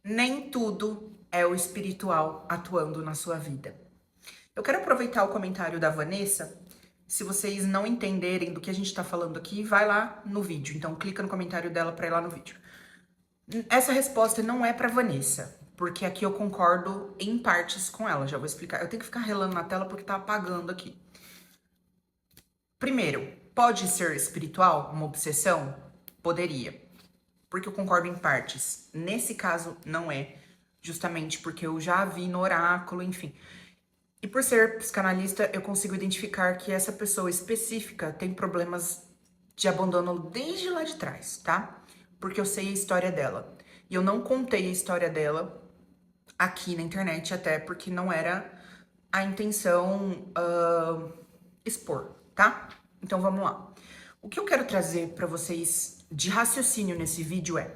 Nem tudo é o espiritual atuando na sua vida. Eu quero aproveitar o comentário da Vanessa. Se vocês não entenderem do que a gente tá falando aqui, vai lá no vídeo. Então, clica no comentário dela pra ir lá no vídeo. Essa resposta não é pra Vanessa, porque aqui eu concordo em partes com ela. Já vou explicar. Eu tenho que ficar relando na tela porque tá apagando aqui. Primeiro, pode ser espiritual uma obsessão? Poderia, porque eu concordo em partes. Nesse caso, não é, justamente porque eu já vi no oráculo, enfim. E por ser psicanalista, eu consigo identificar que essa pessoa específica tem problemas de abandono desde lá de trás, tá? Porque eu sei a história dela. E eu não contei a história dela aqui na internet, até porque não era a intenção expor, tá? Então vamos lá. O que eu quero trazer pra vocês de raciocínio nesse vídeo é: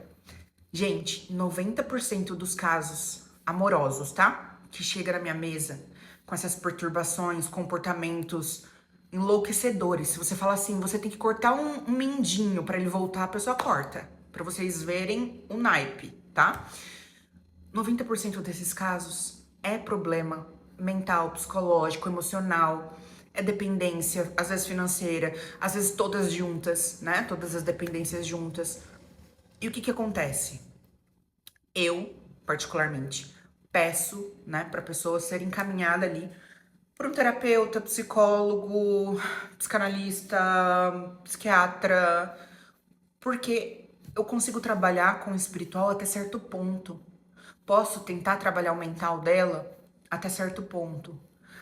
gente, 90% dos casos amorosos, tá? Que chega na minha mesa com essas perturbações, comportamentos enlouquecedores. Se você fala assim, você tem que cortar um mindinho pra ele voltar, a pessoa corta. Pra vocês verem o naipe, tá? 90% desses casos é problema mental, psicológico, emocional, é dependência, às vezes financeira, às vezes todas juntas, né? Todas as dependências juntas. E o que que acontece? Eu, particularmente, peço, né, pra pessoa ser encaminhada ali por um terapeuta, psicólogo, psicanalista, psiquiatra, porque eu consigo trabalhar com o espiritual até certo ponto. Posso tentar trabalhar o mental dela até certo ponto.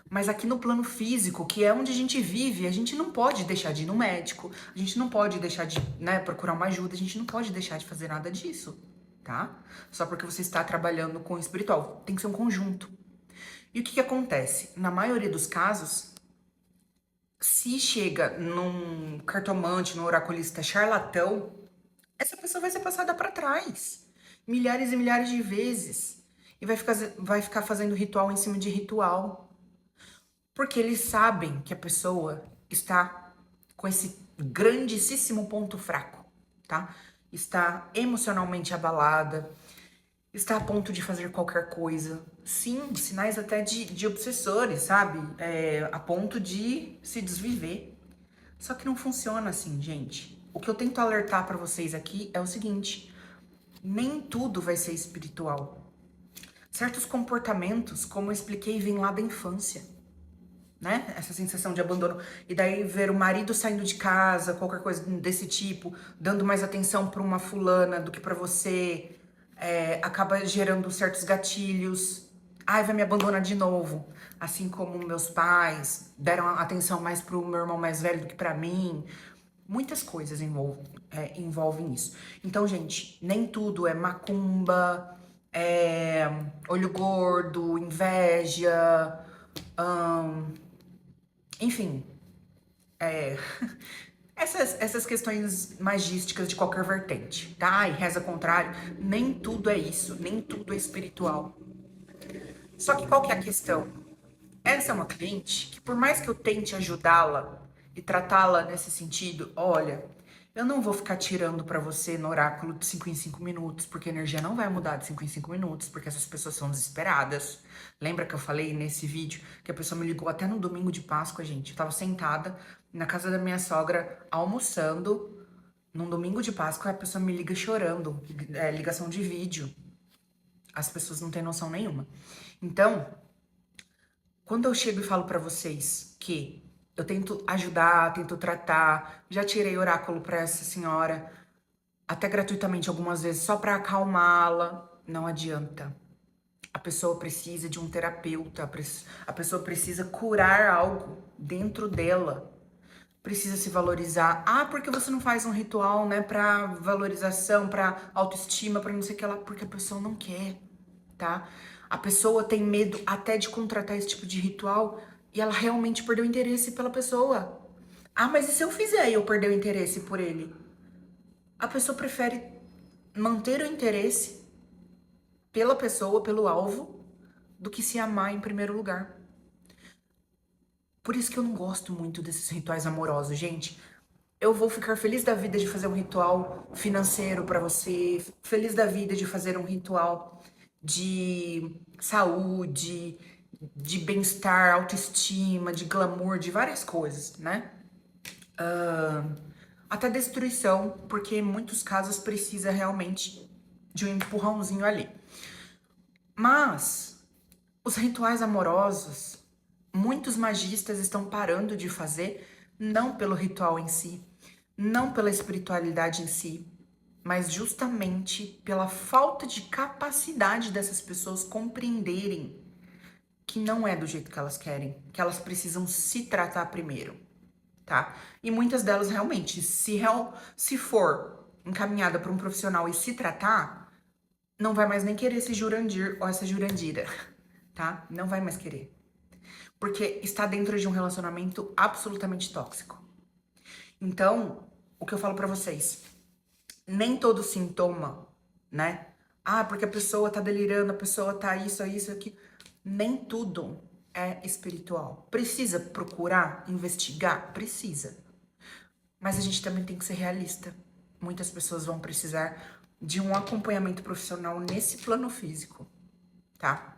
Mas aqui no plano físico, que é onde a gente vive, a gente não pode deixar de ir no médico, a gente não pode deixar de, né, procurar uma ajuda, a gente não pode deixar de fazer nada disso, tá? Só porque você está trabalhando com o espiritual. Tem que ser um conjunto. E o que que acontece? Na maioria dos casos, se chega num cartomante, num oraculista charlatão, essa pessoa vai ser passada para trás milhares e milhares de vezes e vai ficar fazendo ritual em cima de ritual, porque eles sabem que a pessoa está com esse grandíssimo ponto fraco, tá? Está emocionalmente abalada, está a ponto de fazer qualquer coisa. Sim, sinais até de obsessores, sabe? A ponto de se desviver. Só que não funciona assim, gente. O que eu tento alertar pra vocês aqui é o seguinte: nem tudo vai ser espiritual. Certos comportamentos, como eu expliquei, vêm lá da infância, né? Essa sensação de abandono. E daí ver o marido saindo de casa, qualquer coisa desse tipo, dando mais atenção pra uma fulana do que pra você, acaba gerando certos gatilhos. Ai, vai me abandonar de novo. Assim como meus pais deram atenção mais pro meu irmão mais velho do que pra mim. Muitas coisas envolvem isso. Então, gente, nem tudo é macumba, olho gordo, inveja, enfim, essas questões magísticas de qualquer vertente, tá? E reza contrário, nem tudo é isso, nem tudo é espiritual. Só que qual que é a questão? Essa é uma cliente que, por mais que eu tente ajudá-la e tratá-la nesse sentido, olha, eu não vou ficar tirando pra você no oráculo de 5 em 5 minutos, porque a energia não vai mudar de 5 em 5 minutos, porque essas pessoas são desesperadas. Lembra que eu falei nesse vídeo que a pessoa me ligou até no domingo de Páscoa, gente? Eu tava sentada na casa da minha sogra, almoçando, num domingo de Páscoa, a pessoa me liga chorando, ligação de vídeo. As pessoas não têm noção nenhuma. Então, quando eu chego e falo pra vocês que eu tento ajudar, tento tratar, já tirei oráculo pra essa senhora, até gratuitamente algumas vezes, só pra acalmá-la, não adianta. A pessoa precisa de um terapeuta, a pessoa precisa curar algo dentro dela, precisa se valorizar. Ah, porque você não faz um ritual, né, pra valorização, pra autoestima, pra não sei o que lá, porque a pessoa não quer, tá? A pessoa tem medo até de contratar esse tipo de ritual e ela realmente perdeu o interesse pela pessoa. Ah, mas e se eu fizer e eu perder o interesse por ele? A pessoa prefere manter o interesse pela pessoa, pelo alvo, do que se amar em primeiro lugar. Por isso que eu não gosto muito desses rituais amorosos, gente. Eu vou ficar feliz da vida de fazer um ritual financeiro pra você, feliz da vida de fazer um ritual de saúde, de bem-estar, autoestima, de glamour, de várias coisas, né? Até destruição, porque em muitos casos precisa realmente de um empurrãozinho ali. Mas os rituais amorosos, muitos magistas estão parando de fazer, não pelo ritual em si, não pela espiritualidade em si, mas justamente pela falta de capacidade dessas pessoas compreenderem que não é do jeito que elas querem, que elas precisam se tratar primeiro, tá? E muitas delas realmente, se for encaminhada para um profissional e se tratar, não vai mais nem querer esse Jurandir ou essa Jurandira, tá? Não vai mais querer. Porque está dentro de um relacionamento absolutamente tóxico. Então, o que eu falo pra vocês, nem todo sintoma, né? Ah, porque a pessoa tá delirando, a pessoa tá isso aqui. Nem tudo é espiritual. Precisa procurar, investigar? Precisa. Mas a gente também tem que ser realista. Muitas pessoas vão precisar de um acompanhamento profissional nesse plano físico, tá?